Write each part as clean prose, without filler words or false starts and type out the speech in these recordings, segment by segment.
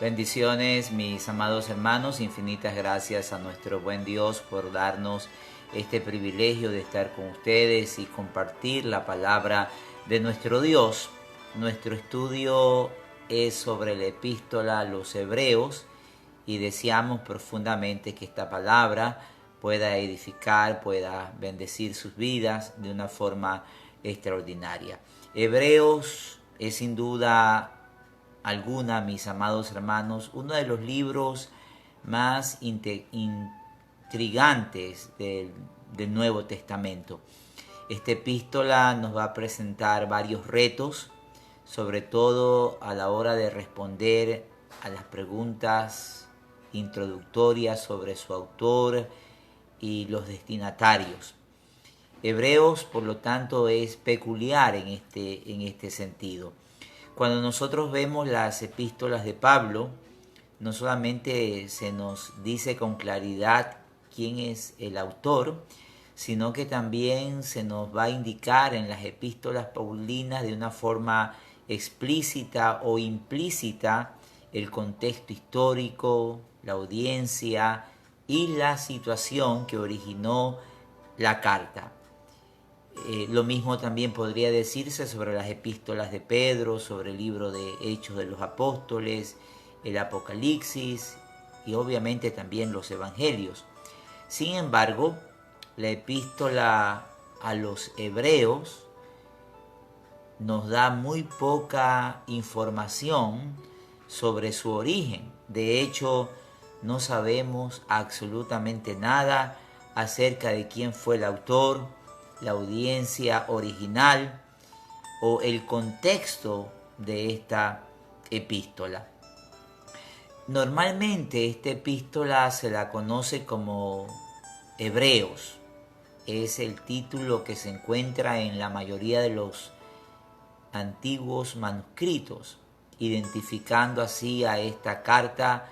Bendiciones, mis amados hermanos, infinitas gracias a nuestro buen Dios por darnos este privilegio de estar con ustedes y compartir la palabra de nuestro Dios. Nuestro estudio es sobre la epístola a los Hebreos y deseamos profundamente que esta palabra pueda edificar, pueda bendecir sus vidas de una forma extraordinaria. Hebreos es sin duda alguna, mis amados hermanos, uno de los libros más intrigantes del Nuevo Testamento. Esta epístola nos va a presentar varios retos, sobre todo a la hora de responder a las preguntas introductorias sobre su autor y los destinatarios. Hebreos, por lo tanto, es peculiar en este sentido. Cuando nosotros vemos las epístolas de Pablo, no solamente se nos dice con claridad quién es el autor, sino que también se nos va a indicar en las epístolas paulinas de una forma explícita o implícita el contexto histórico, la audiencia y la situación que originó la carta. Lo mismo también podría decirse sobre las epístolas de Pedro, sobre el libro de Hechos de los Apóstoles, el Apocalipsis y obviamente también los Evangelios. Sin embargo, la epístola a los Hebreos nos da muy poca información sobre su origen. De hecho, no sabemos absolutamente nada acerca de quién fue el autor, la audiencia original o el contexto de esta epístola. Normalmente esta epístola se la conoce como Hebreos. Es el título que se encuentra en la mayoría de los antiguos manuscritos, identificando así a esta carta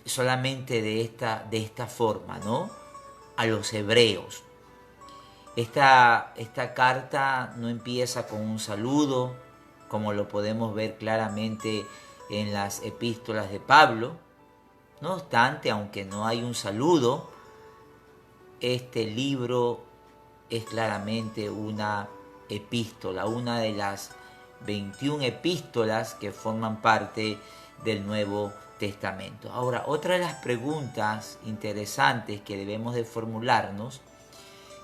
solamente de esta forma, ¿no? A los hebreos. Esta carta no empieza con un saludo, como lo podemos ver claramente en las epístolas de Pablo. No obstante, aunque no hay un saludo, este libro es claramente una epístola, una de las 21 epístolas que forman parte del Nuevo Testamento. Ahora, otra de las preguntas interesantes que debemos de formularnos: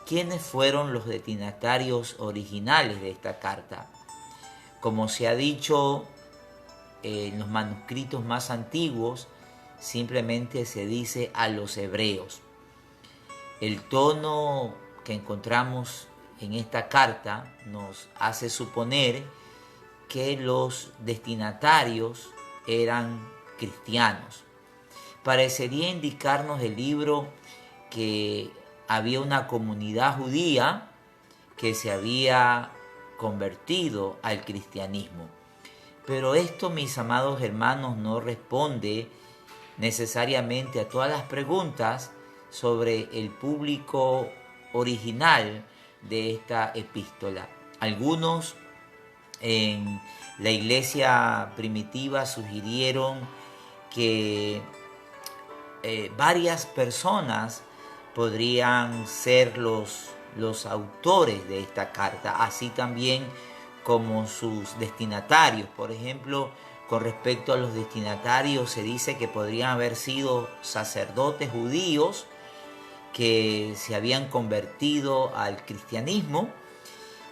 ¿quiénes fueron los destinatarios originales de esta carta? Como se ha dicho en los manuscritos más antiguos, simplemente se dice a los hebreos. El tono que encontramos en esta carta nos hace suponer que los destinatarios eran cristianos. Parecería indicarnos el libro que había una comunidad judía que se había convertido al cristianismo. Pero esto, mis amados hermanos, no responde necesariamente a todas las preguntas sobre el público original de esta epístola. Algunos en la iglesia primitiva sugirieron que varias personas podrían ser los autores de esta carta, así también como sus destinatarios. Por ejemplo, con respecto a los destinatarios, se dice que podrían haber sido sacerdotes judíos que se habían convertido al cristianismo,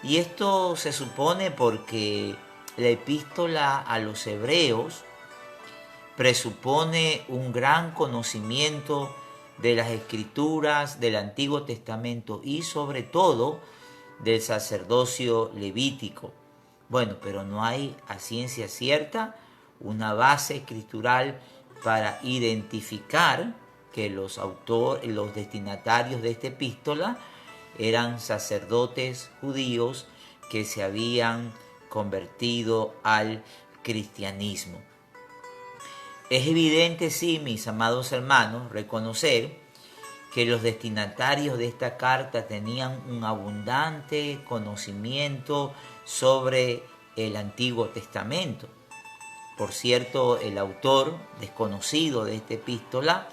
y esto se supone porque la epístola a los hebreos presupone un gran conocimiento de las escrituras del Antiguo Testamento y sobre todo del sacerdocio levítico. Bueno, pero no hay a ciencia cierta una base escritural para identificar que los destinatarios de esta epístola eran sacerdotes judíos que se habían convertido al cristianismo. Es evidente, sí, mis amados hermanos, reconocer que los destinatarios de esta carta tenían un abundante conocimiento sobre el Antiguo Testamento. Por cierto, el autor desconocido de esta epístola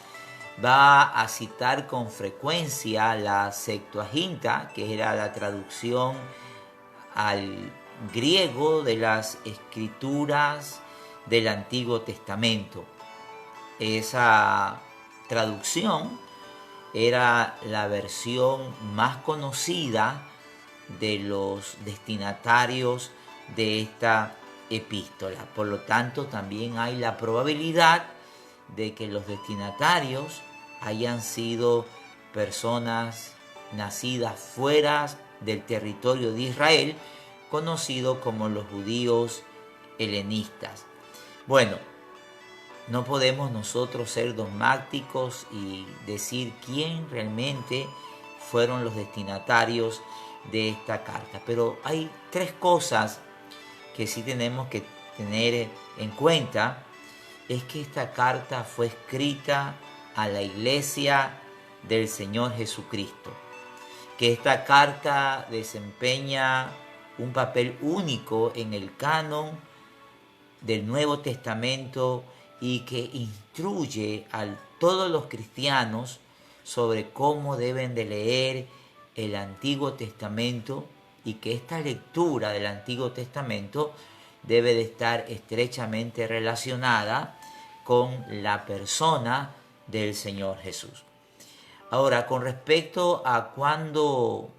va a citar con frecuencia la Septuaginta, que era la traducción al griego de las escrituras del Antiguo Testamento. Esa traducción era la versión más conocida de los destinatarios de esta epístola. Por lo tanto, también hay la probabilidad de que los destinatarios hayan sido personas nacidas fuera del territorio de Israel, conocido como los judíos helenistas. Bueno, no podemos nosotros ser dogmáticos y decir quién realmente fueron los destinatarios de esta carta, pero hay tres cosas que sí tenemos que tener en cuenta. Es que esta carta fue escrita a la iglesia del Señor Jesucristo, que esta carta desempeña un papel único en el canon del Nuevo Testamento y que instruye a todos los cristianos sobre cómo deben de leer el Antiguo Testamento, y que esta lectura del Antiguo Testamento debe de estar estrechamente relacionada con la persona del Señor Jesús. Ahora, con respecto a cuándo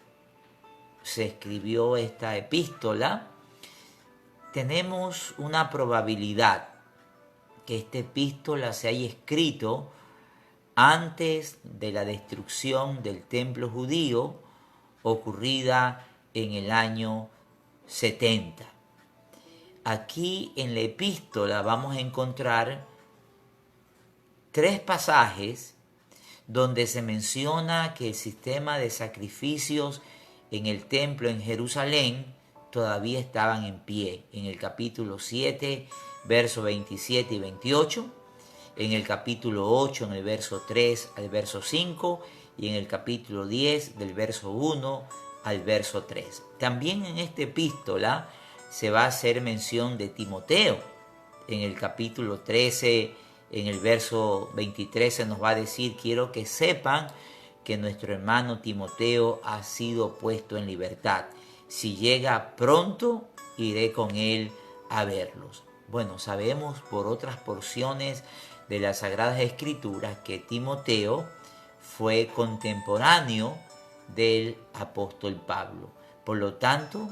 se escribió esta epístola, tenemos una probabilidad que esta epístola se haya escrito antes de la destrucción del templo judío, ocurrida en el año 70. Aquí en la epístola vamos a encontrar tres pasajes donde se menciona que el sistema de sacrificios en el templo en Jerusalén todavía estaban en pie. En el capítulo 7, versos 27 y 28, en el capítulo 8, en el verso 3 al verso 5, y en el capítulo 10, del verso 1 al verso 3. También en esta epístola se va a hacer mención de Timoteo. En el capítulo 13, en el verso 23, se nos va a decir: quiero que sepan que nuestro hermano Timoteo ha sido puesto en libertad. Si llega pronto, iré con él a verlos. Bueno, sabemos por otras porciones de las Sagradas Escrituras que Timoteo fue contemporáneo del apóstol Pablo. Por lo tanto,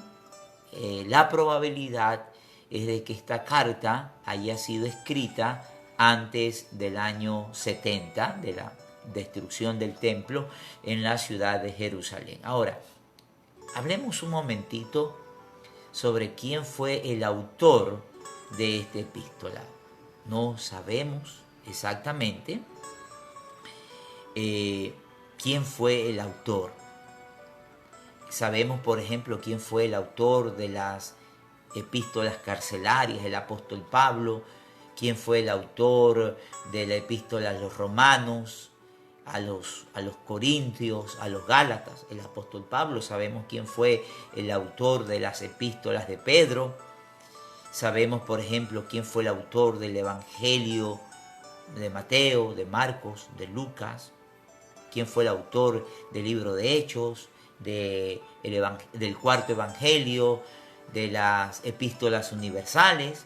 la probabilidad es de que esta carta haya sido escrita antes del año 70, de la destrucción del templo en la ciudad de Jerusalén. Ahora, hablemos un momentito sobre quién fue el autor de esta epístola. No sabemos exactamente quién fue el autor. Sabemos, por ejemplo, quién fue el autor de las epístolas carcelarias, el apóstol Pablo, quién fue el autor de la epístola a los romanos, a los corintios, a los gálatas, el apóstol Pablo. Sabemos quién fue el autor de las epístolas de Pedro. Sabemos, por ejemplo, quién fue el autor del evangelio de Mateo, de Marcos, de Lucas, quién fue el autor del libro de Hechos, del cuarto evangelio, de las epístolas universales,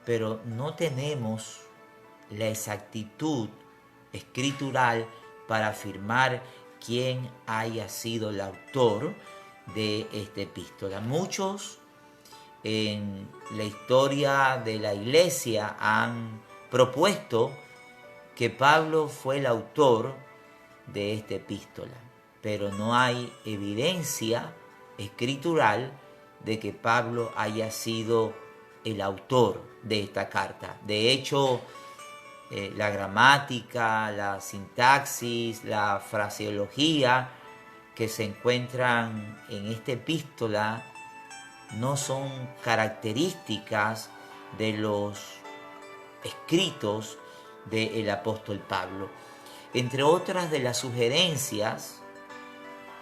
pero no tenemos la exactitud escritural para afirmar quién haya sido el autor de esta epístola. Muchos en la historia de la iglesia han propuesto que Pablo fue el autor de esta epístola, pero no hay evidencia escritural de que Pablo haya sido el autor de esta carta. De hecho, la gramática, la sintaxis, la fraseología que se encuentran en esta epístola no son características de los escritos del apóstol Pablo. Entre otras de las sugerencias,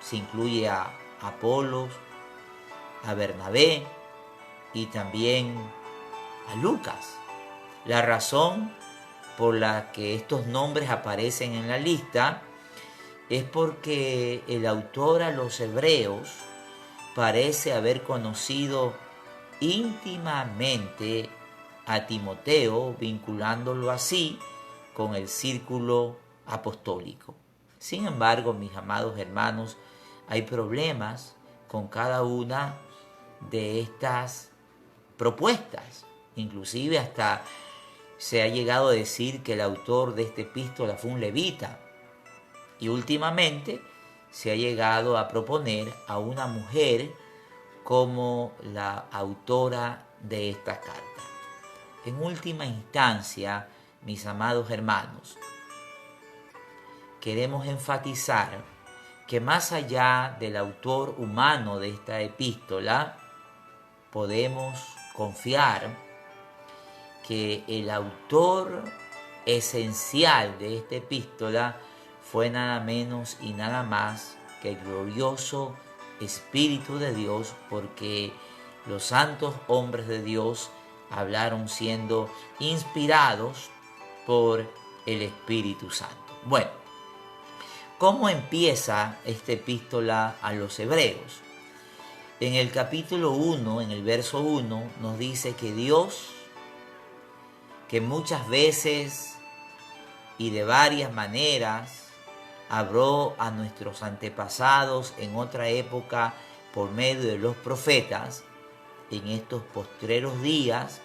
se incluye a Apolos, a Bernabé, y también a Lucas. La razón por la que estos nombres aparecen en la lista es porque el autor a los Hebreos parece haber conocido íntimamente a Timoteo, vinculándolo así con el círculo apostólico. Sin embargo, mis amados hermanos, hay problemas con cada una de estas propuestas. Inclusive hasta se ha llegado a decir que el autor de esta epístola fue un levita. Y últimamente se ha llegado a proponer a una mujer como la autora de esta carta. En última instancia, mis amados hermanos, queremos enfatizar que más allá del autor humano de esta epístola, podemos confiar que el autor esencial de esta epístola fue nada menos y nada más que el glorioso Espíritu de Dios, porque los santos hombres de Dios hablaron siendo inspirados por el Espíritu Santo. Bueno, ¿cómo empieza esta epístola a los Hebreos? En el capítulo 1, en el verso 1, nos dice que Dios, que muchas veces y de varias maneras habló a nuestros antepasados en otra época por medio de los profetas, en estos postreros días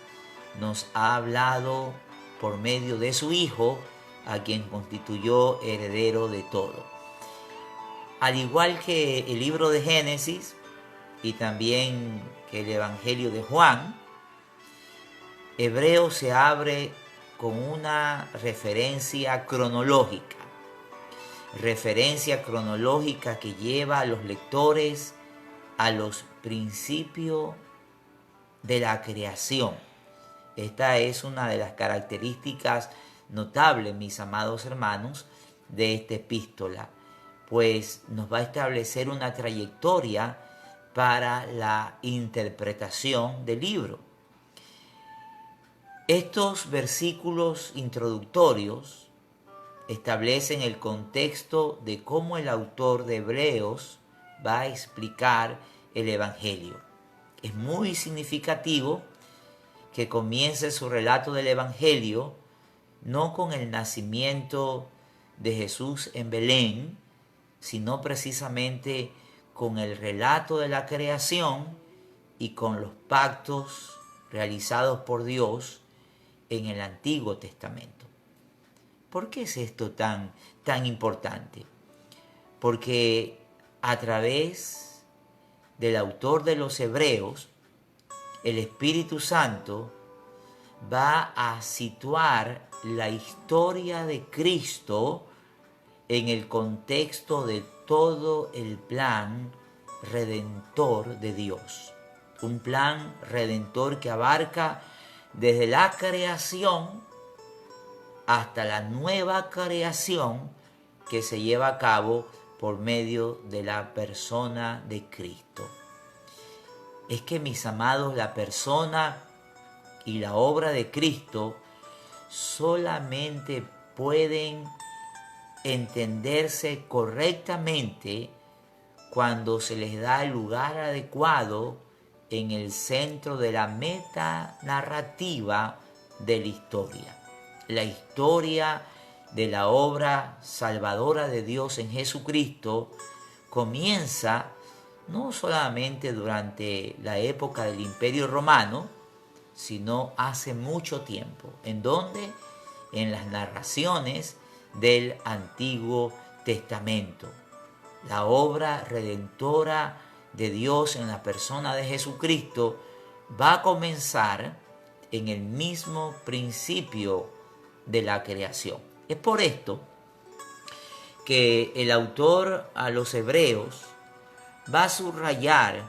nos ha hablado por medio de su Hijo, a quien constituyó heredero de todo. Al igual que el libro de Génesis y también que el Evangelio de Juan, Hebreo se abre con una referencia cronológica que lleva a los lectores a los principios de la creación. Esta es una de las características notables, mis amados hermanos, de esta epístola, pues nos va a establecer una trayectoria para la interpretación del libro. Estos versículos introductorios establecen el contexto de cómo el autor de Hebreos va a explicar el Evangelio. Es muy significativo que comience su relato del Evangelio no con el nacimiento de Jesús en Belén, sino precisamente con el relato de la creación y con los pactos realizados por Dios en el Antiguo Testamento. ¿Por qué es esto tan importante? Porque a través del autor de los Hebreos, el Espíritu Santo va a situar la historia de Cristo en el contexto de todo el plan redentor de Dios. Un plan redentor que abarca desde la creación hasta la nueva creación que se lleva a cabo por medio de la persona de Cristo. Es que, mis amados, la persona y la obra de Cristo solamente pueden entenderse correctamente cuando se les da el lugar adecuado en el centro de la metanarrativa de la historia. La historia de la obra salvadora de Dios en Jesucristo comienza no solamente durante la época del Imperio Romano, sino hace mucho tiempo. ¿En dónde? En las narraciones del Antiguo Testamento. La obra redentora de Dios en la persona de Jesucristo va a comenzar en el mismo principio de la creación. Es por esto que el autor a los Hebreos va a subrayar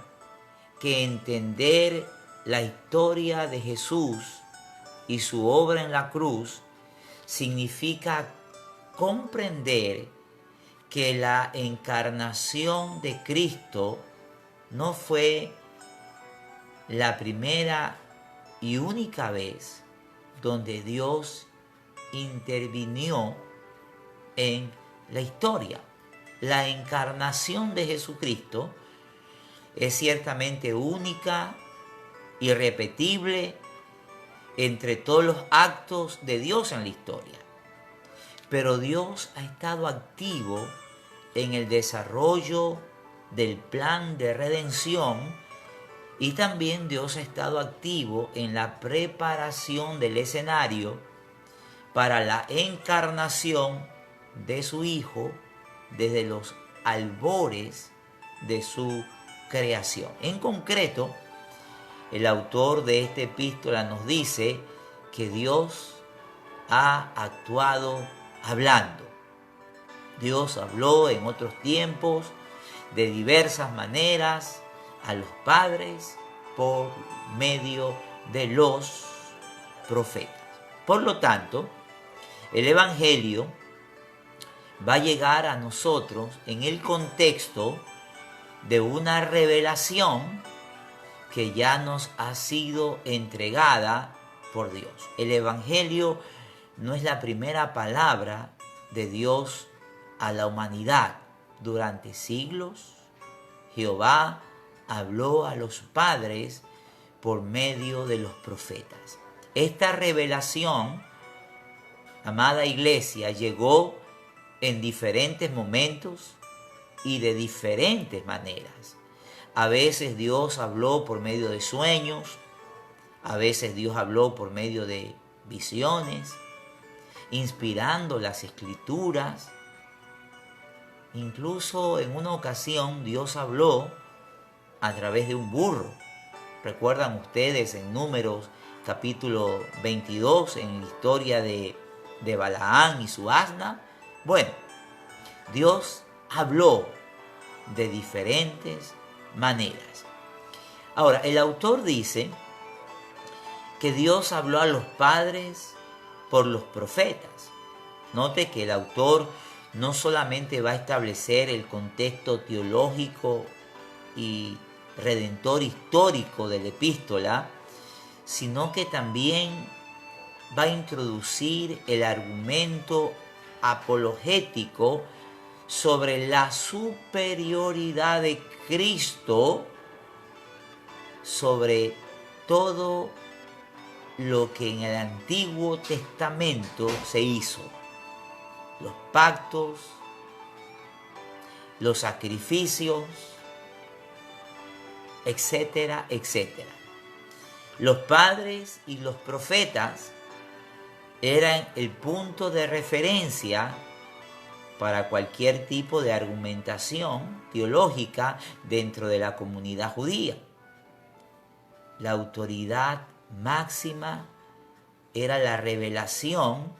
que entender la historia de Jesús y su obra en la cruz significa comprender que la encarnación de Cristo no fue la primera y única vez donde Dios intervinió en la historia. La encarnación de Jesucristo es ciertamente única, irrepetible entre todos los actos de Dios en la historia. Pero Dios ha estado activo en el desarrollo del plan de redención y también Dios ha estado activo en la preparación del escenario para la encarnación de su Hijo desde los albores de su creación. En concreto, el autor de esta epístola nos dice que Dios ha actuado hablando. Dios habló en otros tiempos de diversas maneras a los padres por medio de los profetas. Por lo tanto, el Evangelio va a llegar a nosotros en el contexto de una revelación que ya nos ha sido entregada por Dios. El Evangelio no es la primera palabra de Dios a la humanidad. Durante siglos, Jehová habló a los padres por medio de los profetas. Esta revelación, amada iglesia, llegó en diferentes momentos y de diferentes maneras. A veces Dios habló por medio de sueños, a veces Dios habló por medio de visiones, inspirando las escrituras. Incluso en una ocasión Dios habló a través de un burro. ¿Recuerdan ustedes en Números capítulo 22, en la historia de Balaán y su asna? Bueno, Dios habló de diferentes maneras. Ahora, el autor dice que Dios habló a los padres por los profetas. Note que el autor no solamente va a establecer el contexto teológico y redentor histórico de la epístola, sino que también va a introducir el argumento apologético sobre la superioridad de Cristo sobre todo lo que en el Antiguo Testamento se hizo. Los pactos, los sacrificios, etcétera, etcétera. Los padres y los profetas eran el punto de referencia para cualquier tipo de argumentación teológica dentro de la comunidad judía. La autoridad máxima era la revelación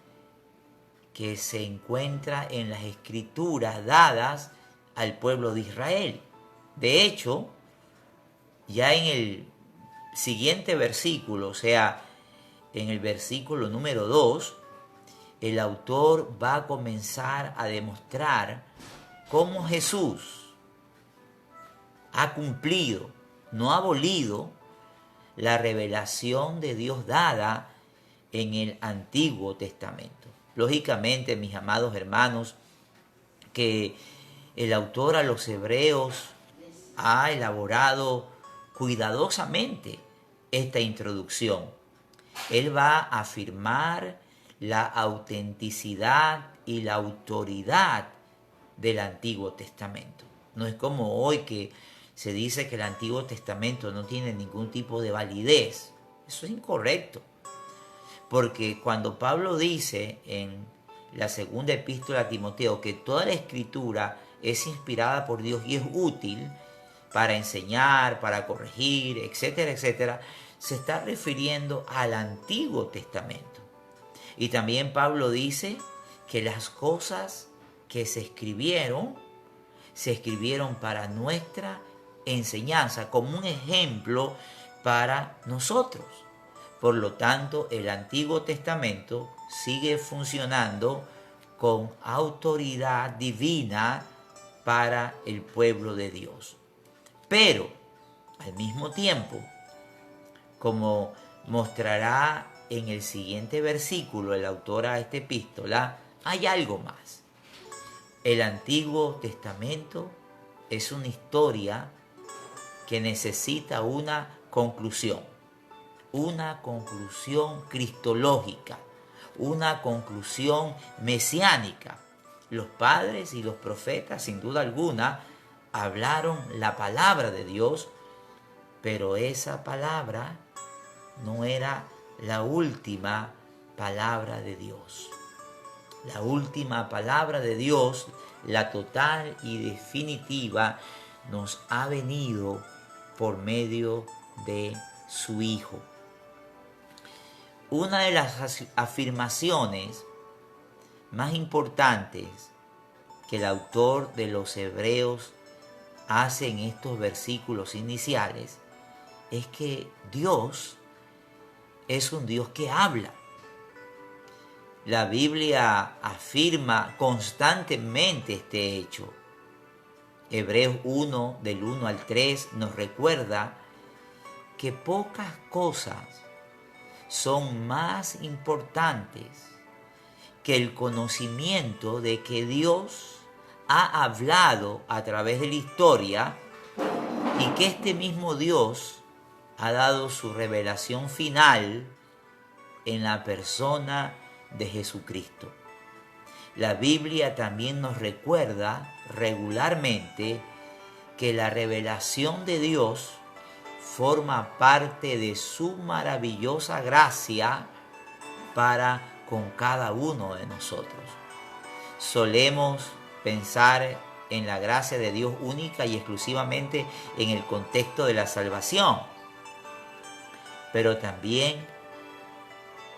que se encuentra en las escrituras dadas al pueblo de Israel. De hecho, ya en el siguiente versículo, o sea, en el versículo número 2, el autor va a comenzar a demostrar cómo Jesús ha cumplido, no ha abolido, la revelación de Dios dada en el Antiguo Testamento. Lógicamente, mis amados hermanos, que el autor a los hebreos ha elaborado cuidadosamente esta introducción. Él va a afirmar la autenticidad y la autoridad del Antiguo Testamento. No es como hoy que se dice que el Antiguo Testamento no tiene ningún tipo de validez. Eso es incorrecto. Porque cuando Pablo dice en la segunda epístola a Timoteo que toda la escritura es inspirada por Dios y es útil para enseñar, para corregir, etcétera, etcétera, se está refiriendo al Antiguo Testamento. Y también Pablo dice que las cosas que se escribieron para nuestra enseñanza, como un ejemplo para nosotros. Por lo tanto, el Antiguo Testamento sigue funcionando con autoridad divina para el pueblo de Dios. Pero, al mismo tiempo, como mostrará en el siguiente versículo el autor a esta epístola, hay algo más. El Antiguo Testamento es una historia que necesita una conclusión cristológica, una conclusión mesiánica. Los padres y los profetas, sin duda alguna, hablaron la palabra de Dios, pero esa palabra no era la última palabra de Dios. La última palabra de Dios, la total y definitiva, nos ha venido por medio de su Hijo. Una de las afirmaciones más importantes que el autor de los Hebreos hace en estos versículos iniciales es que Dios es un Dios que habla. La Biblia afirma constantemente este hecho. Hebreos 1, del 1 al 3, nos recuerda que pocas cosas son más importantes que el conocimiento de que Dios ha hablado a través de la historia y que este mismo Dios ha dado su revelación final en la persona de Jesucristo. La Biblia también nos recuerda regularmente que la revelación de Dios forma parte de su maravillosa gracia para con cada uno de nosotros. Solemos pensar en la gracia de Dios única y exclusivamente en el contexto de la salvación, pero también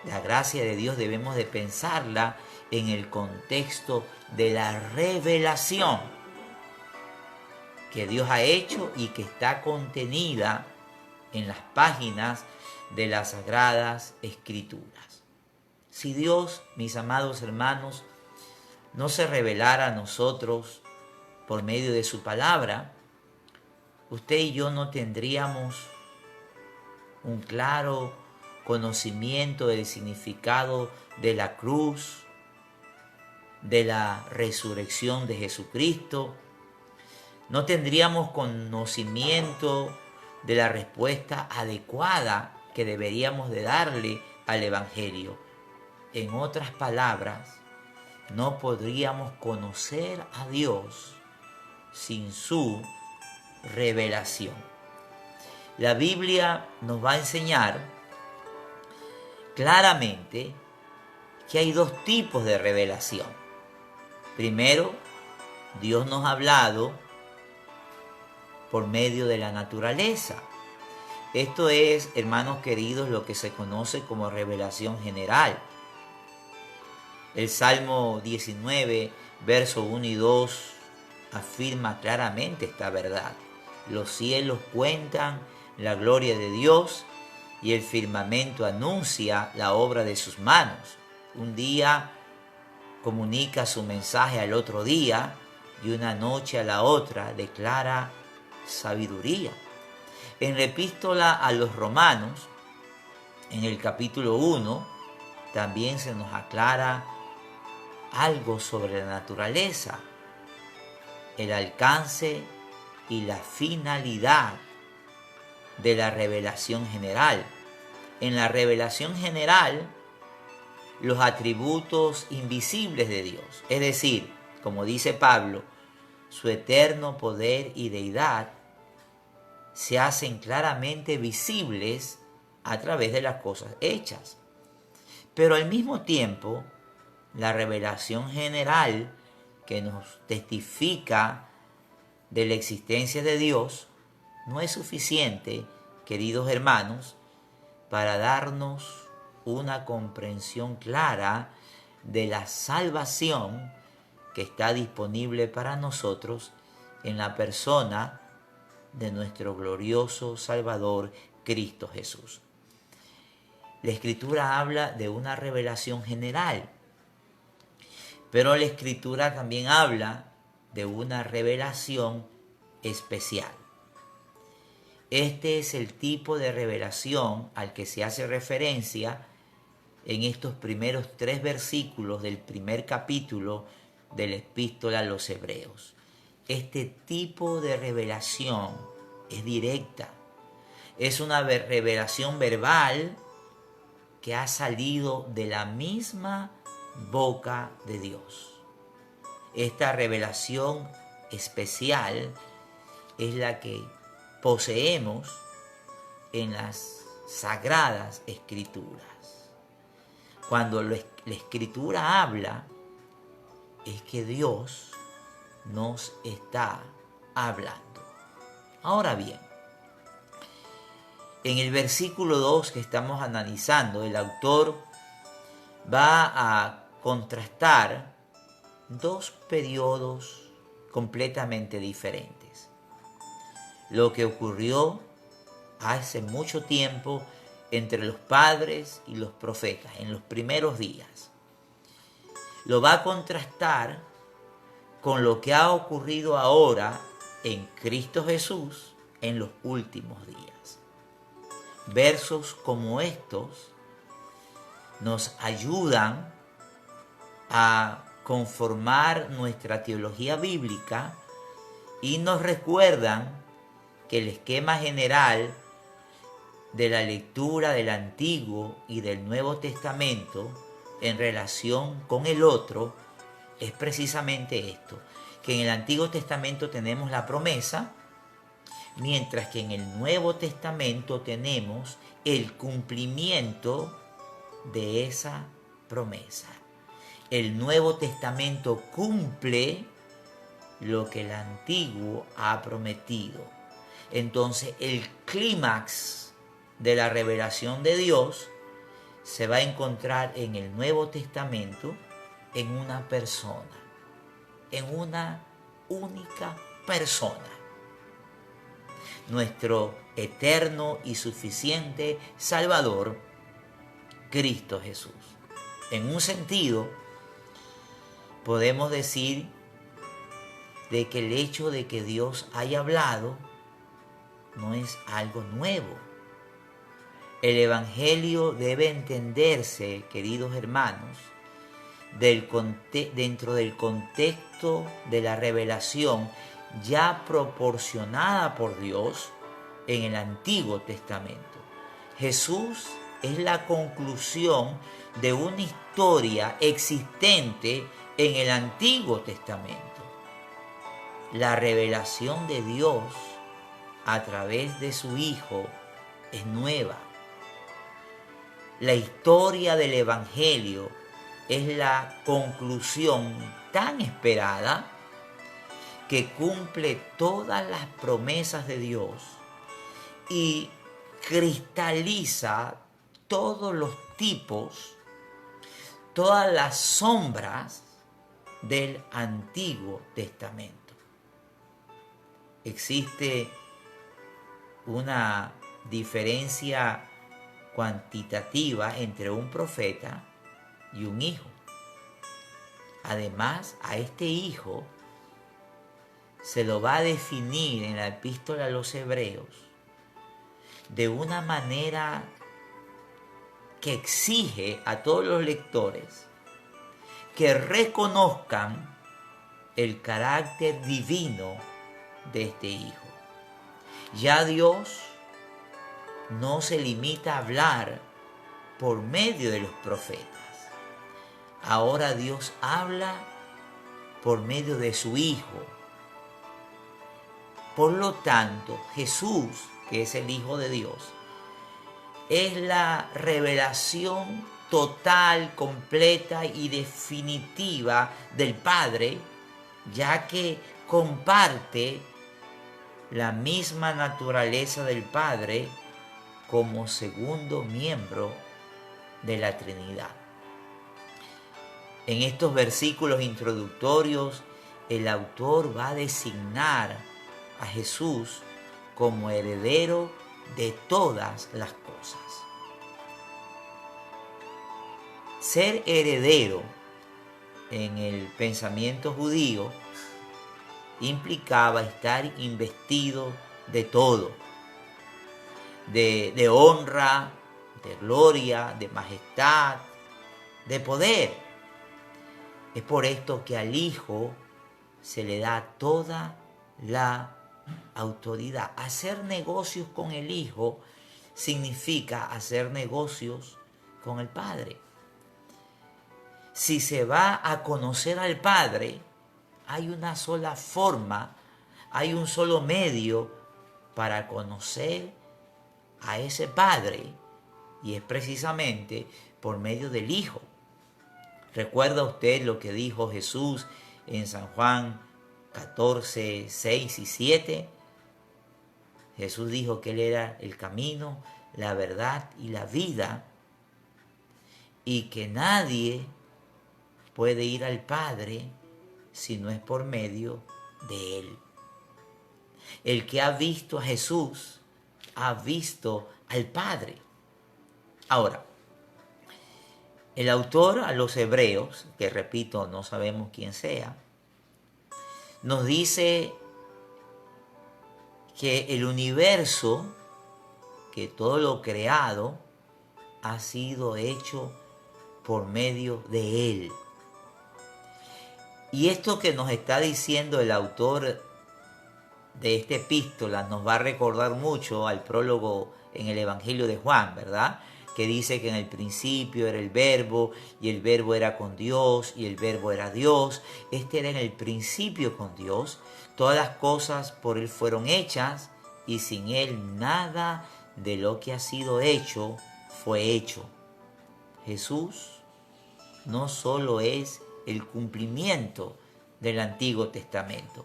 la gracia de Dios debemos de pensarla en el contexto de la revelación que Dios ha hecho y que está contenida en las páginas de las Sagradas Escrituras. Si Dios, mis amados hermanos, no se revelara a nosotros por medio de su palabra, usted y yo no tendríamos un claro conocimiento del significado de la cruz, de la resurrección de Jesucristo. No tendríamos conocimiento de la respuesta adecuada que deberíamos de darle al Evangelio. En otras palabras, no podríamos conocer a Dios sin su revelación. La Biblia nos va a enseñar claramente que hay dos tipos de revelación. Primero, Dios nos ha hablado por medio de la naturaleza. Esto es, hermanos queridos, lo que se conoce como revelación general. El Salmo 19, versos 1 y 2, afirma claramente esta verdad. Los cielos cuentan la gloria de Dios y el firmamento anuncia la obra de sus manos. Un día comunica su mensaje al otro día y una noche a la otra declara sabiduría. En la epístola a los Romanos, en el capítulo 1, también se nos aclara algo sobre la naturaleza, el alcance y la finalidad de la revelación general. En la revelación general, los atributos invisibles de Dios, es decir, como dice Pablo, su eterno poder y deidad, se hacen claramente visibles a través de las cosas hechas. Pero al mismo tiempo, la revelación general que nos testifica de la existencia de Dios no es suficiente, queridos hermanos, para darnos una comprensión clara de la salvación que está disponible para nosotros en la persona de nuestro glorioso Salvador Cristo Jesús. La Escritura habla de una revelación general, pero la Escritura también habla de una revelación especial. Este es el tipo de revelación al que se hace referencia en estos primeros 3 versículos del primer capítulo de la epístola a los Hebreos. Este tipo de revelación es directa, es una revelación verbal que ha salido de la misma boca de Dios. Esta revelación especial es la que poseemos en las sagradas escrituras. Cuando la escritura habla, es que Dios nos está hablando. Ahora bien, en el versículo 2 que estamos analizando, el autor va a contrastar 2 periodos completamente diferentes. Lo que ocurrió hace mucho tiempo entre los padres y los profetas, en los primeros días. Lo va a contrastar con lo que ha ocurrido ahora en Cristo Jesús en los últimos días. Versos como estos nos ayudan a conformar nuestra teología bíblica y nos recuerdan que el esquema general de la lectura del Antiguo y del Nuevo Testamento en relación con el otro es precisamente esto, que en el Antiguo Testamento tenemos la promesa, mientras que en el Nuevo Testamento tenemos el cumplimiento de esa promesa. El Nuevo Testamento cumple lo que el Antiguo ha prometido. Entonces el clímax de la revelación de Dios se va a encontrar en el Nuevo Testamento en una persona, en una única persona. Nuestro eterno y suficiente Salvador, Cristo Jesús. En un sentido, podemos decir de que el hecho de que Dios haya hablado no es algo nuevo. El Evangelio debe entenderse, queridos hermanos, dentro del contexto de la revelación ya proporcionada por Dios en el Antiguo Testamento. Jesús es la conclusión de una historia existente en el Antiguo Testamento. La revelación de Dios a través de su Hijo es nueva. La historia del Evangelio es la conclusión tan esperada que cumple todas las promesas de Dios y cristaliza todos los tipos, todas las sombras del Antiguo Testamento. Existe una diferencia cuantitativa entre un profeta y un hijo. Además, a este hijo se lo va a definir en la epístola a los Hebreos de una manera que exige a todos los lectores que reconozcan el carácter divino de este hijo. Ya Dios no se limita a hablar por medio de los profetas. Ahora Dios habla por medio de su Hijo. Por lo tanto, Jesús, que es el Hijo de Dios, es la revelación total, completa y definitiva del Padre, ya que comparte la misma naturaleza del Padre como segundo miembro de la Trinidad. En estos versículos introductorios, el autor va a designar a Jesús como heredero de todas las cosas. Ser heredero en el pensamiento judío implicaba estar investido de todo. de honra, de gloria, de majestad, de poder. Es por esto que al Hijo se le da toda la autoridad. Hacer negocios con el Hijo significa hacer negocios con el Padre. Si se va a conocer al Padre, hay una sola forma, hay un solo medio para conocer a ese Padre, y es precisamente por medio del Hijo. ¿Recuerda usted lo que dijo Jesús en San Juan 14, 6 y 7? Jesús dijo que Él era el camino, la verdad y la vida, y que nadie puede ir al Padre si no es por medio de Él. El que ha visto a Jesús ha visto al Padre. Ahora, el autor a los Hebreos, que repito, no sabemos quién sea, nos dice que el universo, que todo lo creado, ha sido hecho por medio de Él. Y esto que nos está diciendo el autor de esta epístola nos va a recordar mucho al prólogo en el Evangelio de Juan, ¿verdad? Que dice que en el principio era el Verbo, y el Verbo era con Dios, y el Verbo era Dios. Este era en el principio con Dios. Todas las cosas por Él fueron hechas, y sin Él nada de lo que ha sido hecho fue hecho. Jesús no solo es el cumplimiento del Antiguo Testamento.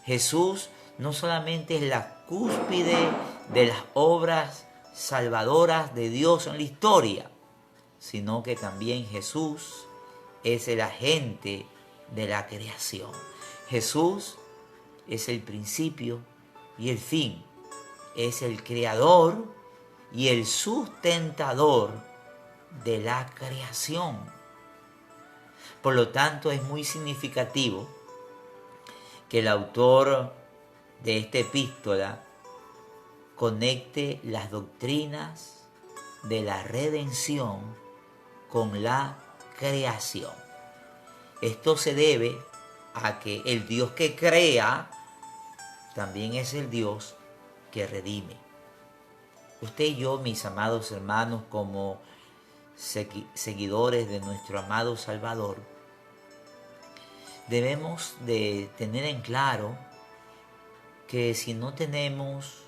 Jesús no solamente es la cúspide de las obras salvadoras de Dios en la historia, sino que también Jesús es el agente de la creación. Jesús es el principio y el fin, es el creador y el sustentador de la creación. Por lo tanto, es muy significativo que el autor de esta epístola conecte las doctrinas de la redención con la creación. Esto se debe a que el Dios que crea también es el Dios que redime. Usted y yo, mis amados hermanos, como seguidores de nuestro amado Salvador, debemos de tener en claro que si no tenemos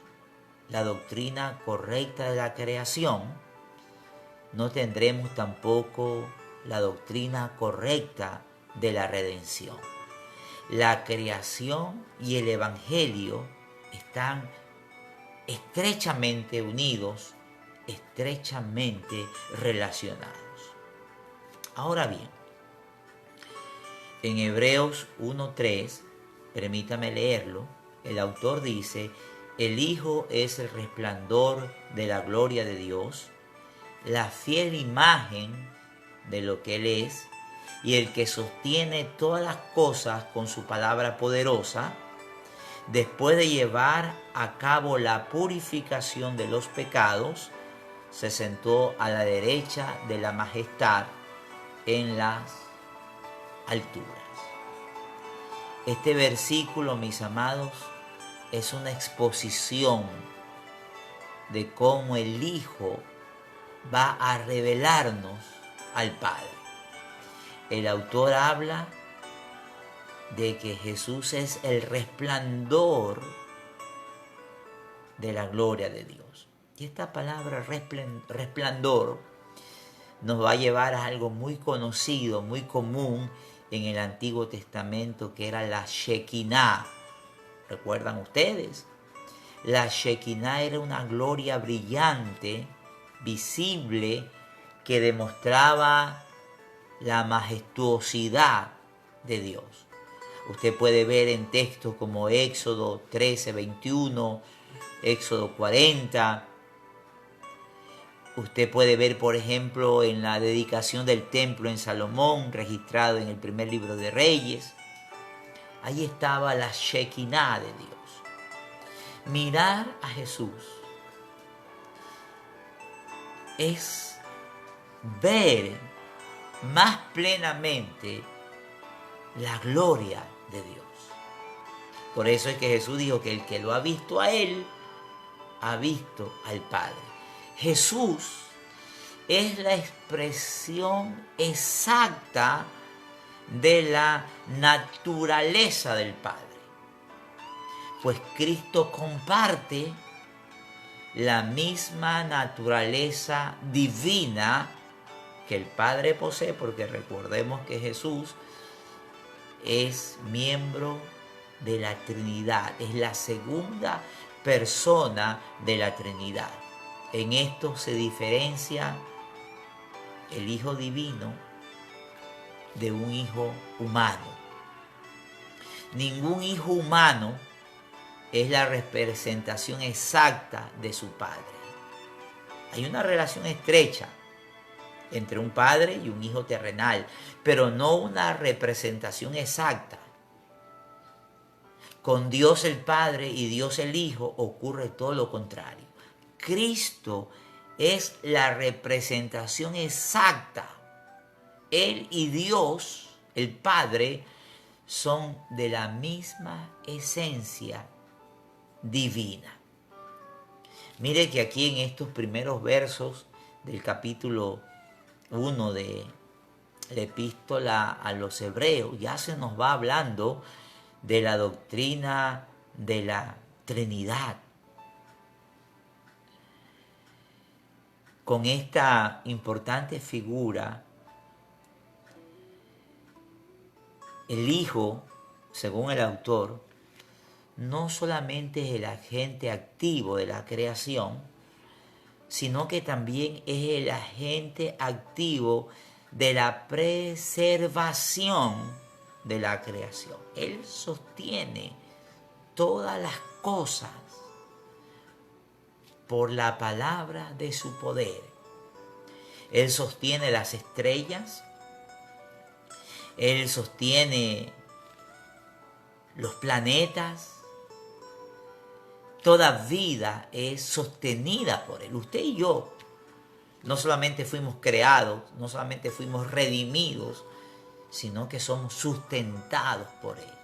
la doctrina correcta de la creación, no tendremos tampoco la doctrina correcta de la redención. La creación y el Evangelio están estrechamente unidos, estrechamente relacionados. Ahora bien, en Hebreos 1:3, permítame leerlo, el autor dice: el Hijo es el resplandor de la gloria de Dios, la fiel imagen de lo que Él es, y el que sostiene todas las cosas con su palabra poderosa. Después de llevar a cabo la purificación de los pecados, se sentó a la derecha de la majestad en las alturas. Este versículo, mis amados, es una exposición de cómo el Hijo va a revelarnos al Padre. El autor habla de que Jesús es el resplandor de la gloria de Dios. Y esta palabra resplandor nos va a llevar a algo muy conocido, muy común en el Antiguo Testamento, que era la Shekinah. ¿Recuerdan ustedes? La Shekinah era una gloria brillante, visible, que demostraba la majestuosidad de Dios. Usted puede ver en textos como Éxodo 13:21, Éxodo 40. Usted puede ver, por ejemplo, en la dedicación del templo en Salomón, registrado en el primer libro de Reyes. Ahí estaba la Shekinah de Dios. Mirar a Jesús es ver más plenamente la gloria de Dios. Por eso es que Jesús dijo que el que lo ha visto a Él, ha visto al Padre. Jesús es la expresión exacta de la naturaleza del Padre. Pues Cristo comparte la misma naturaleza divina que el Padre posee, porque recordemos que Jesús es miembro de la Trinidad, es la segunda persona de la Trinidad. En esto se diferencia el Hijo Divino de un hijo humano. Ningún hijo humano es la representación exacta de su padre. Hay una relación estrecha entre un padre y un hijo terrenal, pero no una representación exacta. Con Dios el Padre y Dios el Hijo ocurre todo lo contrario. Cristo es la representación exacta. Él y Dios, el Padre, son de la misma esencia divina. Mire que aquí en estos primeros versos del capítulo 1 de la epístola a los hebreos ya se nos va hablando de la doctrina de la Trinidad. Con esta importante figura, el Hijo, según el autor, no solamente es el agente activo de la creación, sino que también es el agente activo de la preservación de la creación. Él sostiene todas las cosas por la palabra de su poder. Él sostiene las estrellas, Él sostiene los planetas. Toda vida es sostenida por Él. Usted y yo no solamente fuimos creados, no solamente fuimos redimidos, sino que somos sustentados por Él.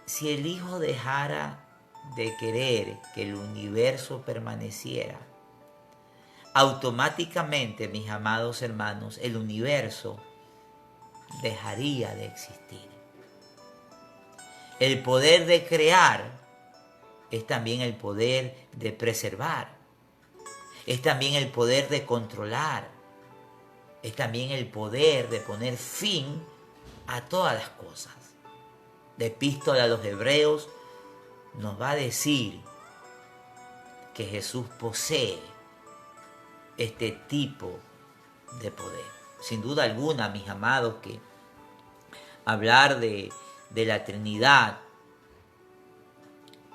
Si el Hijo dejara de querer que el universo permaneciera, automáticamente, mis amados hermanos, el universo dejaría de existir. El poder de crear es también el poder de preservar, es también el poder de controlar, es también el poder de poner fin a todas las cosas. La epístola a los hebreos nos va a decir que Jesús posee este tipo de poder. Sin duda alguna, mis amados, que hablar de la Trinidad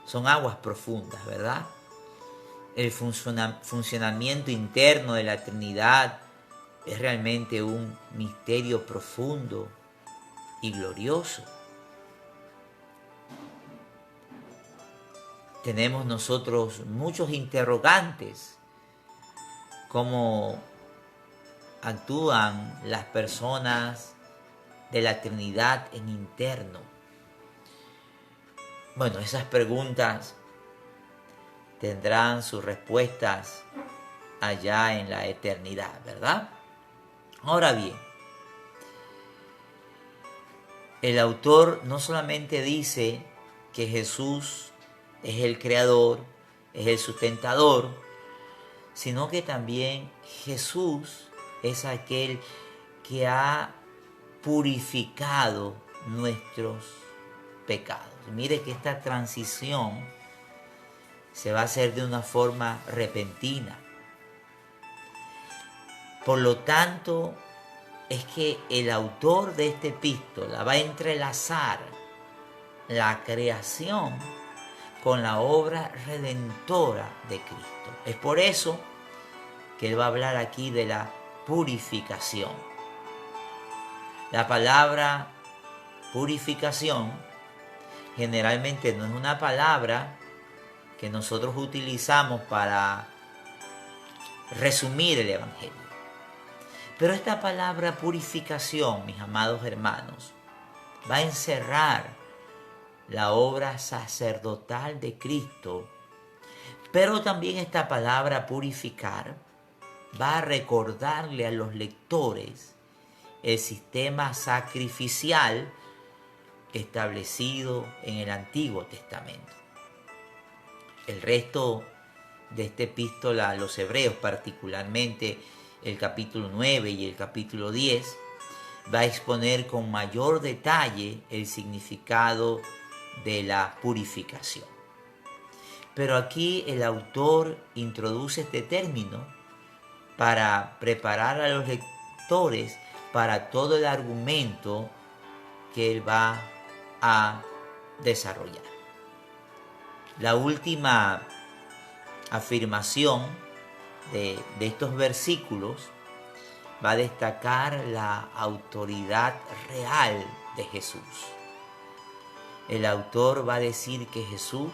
son aguas profundas, ¿verdad? El funcionamiento interno de la Trinidad es realmente un misterio profundo y glorioso. Tenemos nosotros muchos interrogantes. ¿Cómo actúan las personas de la Trinidad en interno? Bueno, esas preguntas tendrán sus respuestas allá en la eternidad, ¿verdad? Ahora bien, el autor no solamente dice que Jesús es el creador, es el sustentador, sino que también Jesús es aquel que ha purificado nuestros pecados. Mire que esta transición se va a hacer de una forma repentina. Por lo tanto, es que el autor de esta epístola va a entrelazar la creación con la obra redentora de Cristo. Es por eso que él va a hablar aquí de la purificación. La palabra purificación generalmente no es una palabra que nosotros utilizamos para resumir el Evangelio. Pero esta palabra purificación, mis amados hermanos, va a encerrar la obra sacerdotal de Cristo, pero también esta palabra purificar va a recordarle a los lectores el sistema sacrificial establecido en el Antiguo Testamento. El resto de esta epístola a los hebreos, particularmente el capítulo 9 y el capítulo 10, va a exponer con mayor detalle el significado de la purificación. Pero aquí el autor introduce este término para preparar a los lectores para todo el argumento que él va a desarrollar. La última afirmación de estos versículos va a destacar la autoridad real de Jesús. El autor va a decir que Jesús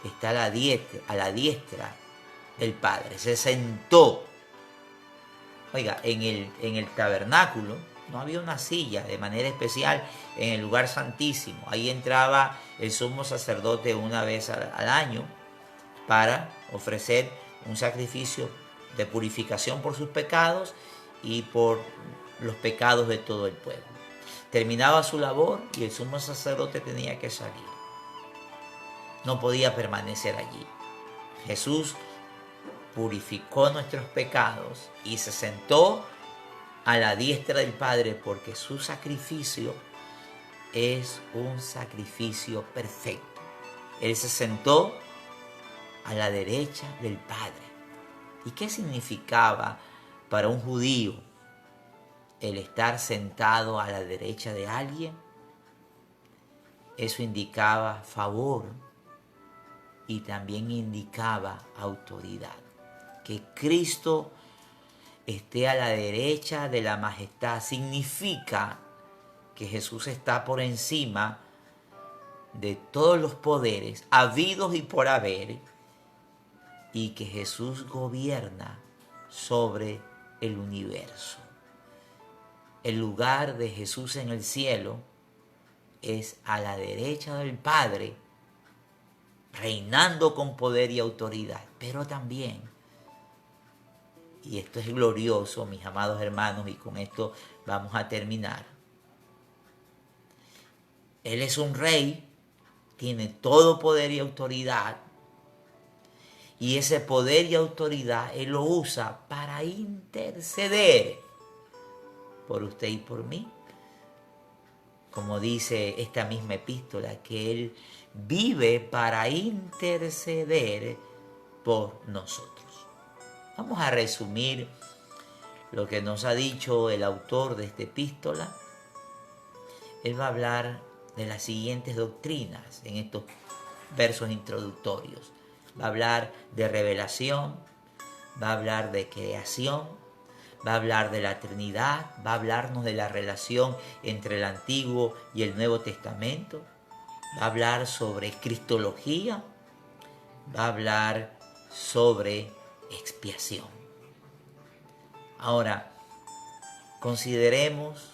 está a la diestra del Padre, se sentó. Oiga, en el tabernáculo no había una silla de manera especial en el lugar santísimo. Ahí entraba el sumo sacerdote una vez al año para ofrecer un sacrificio de purificación por sus pecados y por los pecados de todo el pueblo. Terminaba su labor y el sumo sacerdote tenía que salir. No podía permanecer allí. Jesús purificó nuestros pecados y se sentó a la diestra del Padre porque su sacrificio es un sacrificio perfecto. Él se sentó a la derecha del Padre. ¿Y qué significaba para un judío el estar sentado a la derecha de alguien? Eso indicaba favor y también indicaba autoridad. Que Cristo esté a la derecha de la majestad significa que Jesús está por encima de todos los poderes habidos y por haber, y que Jesús gobierna sobre el universo. El lugar de Jesús en el cielo es a la derecha del Padre, reinando con poder y autoridad, pero también, y esto es glorioso, mis amados hermanos, y con esto vamos a terminar, Él es un rey, tiene todo poder y autoridad, y ese poder y autoridad Él lo usa para interceder por usted y por mí. Como dice esta misma epístola, que Él vive para interceder por nosotros. Vamos a resumir lo que nos ha dicho el autor de esta epístola. Él va a hablar de las siguientes doctrinas en estos versos introductorios. Va a hablar de revelación, va a hablar de creación, va a hablar de la Trinidad, va a hablarnos de la relación entre el Antiguo y el Nuevo Testamento, va a hablar sobre cristología, va a hablar sobre expiación. Ahora, consideremos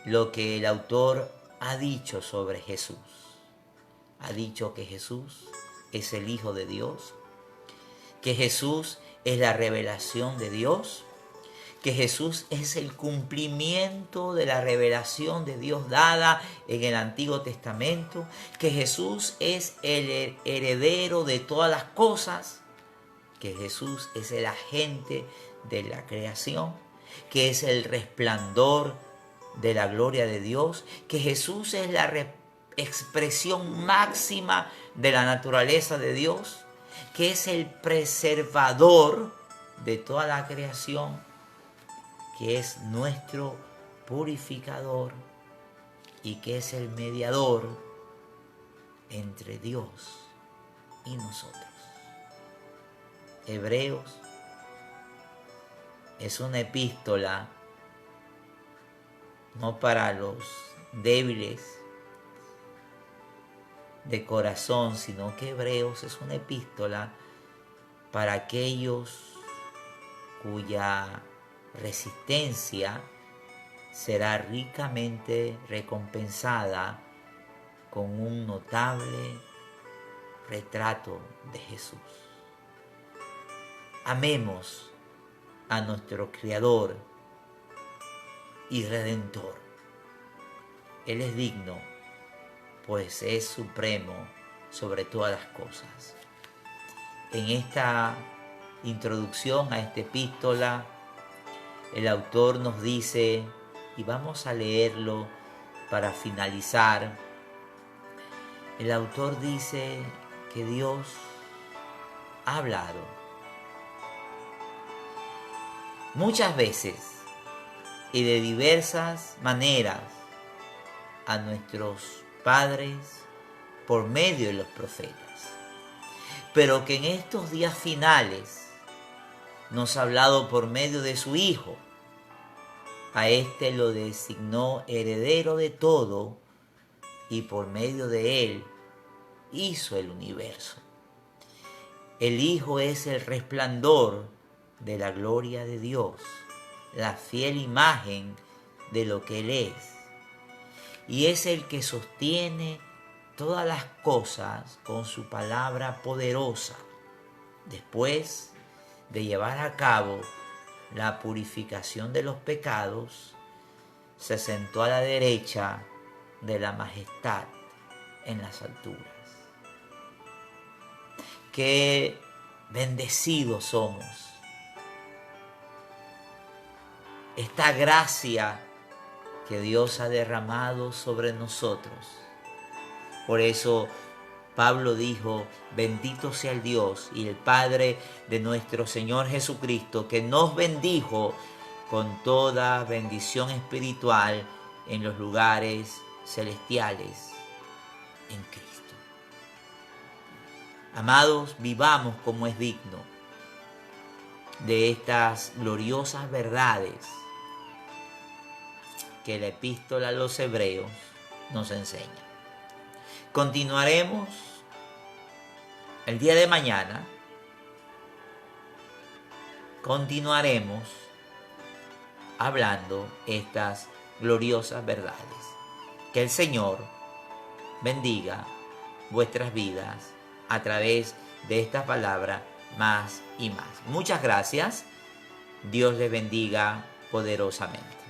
lo que el autor ha dicho sobre Jesús. Ha dicho que Jesús es el Hijo de Dios, que Jesús es la revelación de Dios, que Jesús es el cumplimiento de la revelación de Dios dada en el Antiguo Testamento, que Jesús es el heredero de todas las cosas, que Jesús es el agente de la creación, que es el resplandor de la gloria de Dios, que Jesús es la expresión máxima de la naturaleza de Dios, que es el preservador de toda la creación, que es nuestro purificador y que es el mediador entre Dios y nosotros. Hebreos es una epístola no para los débiles de corazón, sino que Hebreos es una epístola para aquellos cuya resistencia será ricamente recompensada con un notable retrato de Jesús. Amemos a nuestro Creador y Redentor. Él es digno, pues es supremo sobre todas las cosas. En esta introducción a esta epístola, el autor nos dice, y vamos a leerlo para finalizar, el autor dice que Dios ha hablado muchas veces y de diversas maneras a nuestros padres por medio de los profetas, pero que en estos días finales nos ha hablado por medio de su Hijo. A este lo designó heredero de todo y por medio de él hizo el universo. El Hijo es el resplandor de la gloria de Dios, la fiel imagen de lo que Él es. Y es el que sostiene todas las cosas con su palabra poderosa. Después de llevar a cabo la purificación de los pecados, se sentó a la derecha de la majestad en las alturas. Qué bendecidos somos. Esta gracia que Dios ha derramado sobre nosotros. Por eso Pablo dijo, bendito sea el Dios y el Padre de nuestro Señor Jesucristo, que nos bendijo con toda bendición espiritual en los lugares celestiales en Cristo. Amados, vivamos como es digno de estas gloriosas verdades que la epístola a los Hebreos nos enseña. Continuaremos el día de mañana. Continuaremos hablando estas gloriosas verdades. Que el Señor bendiga vuestras vidas a través de esta palabra más y más. Muchas gracias. Dios les bendiga poderosamente.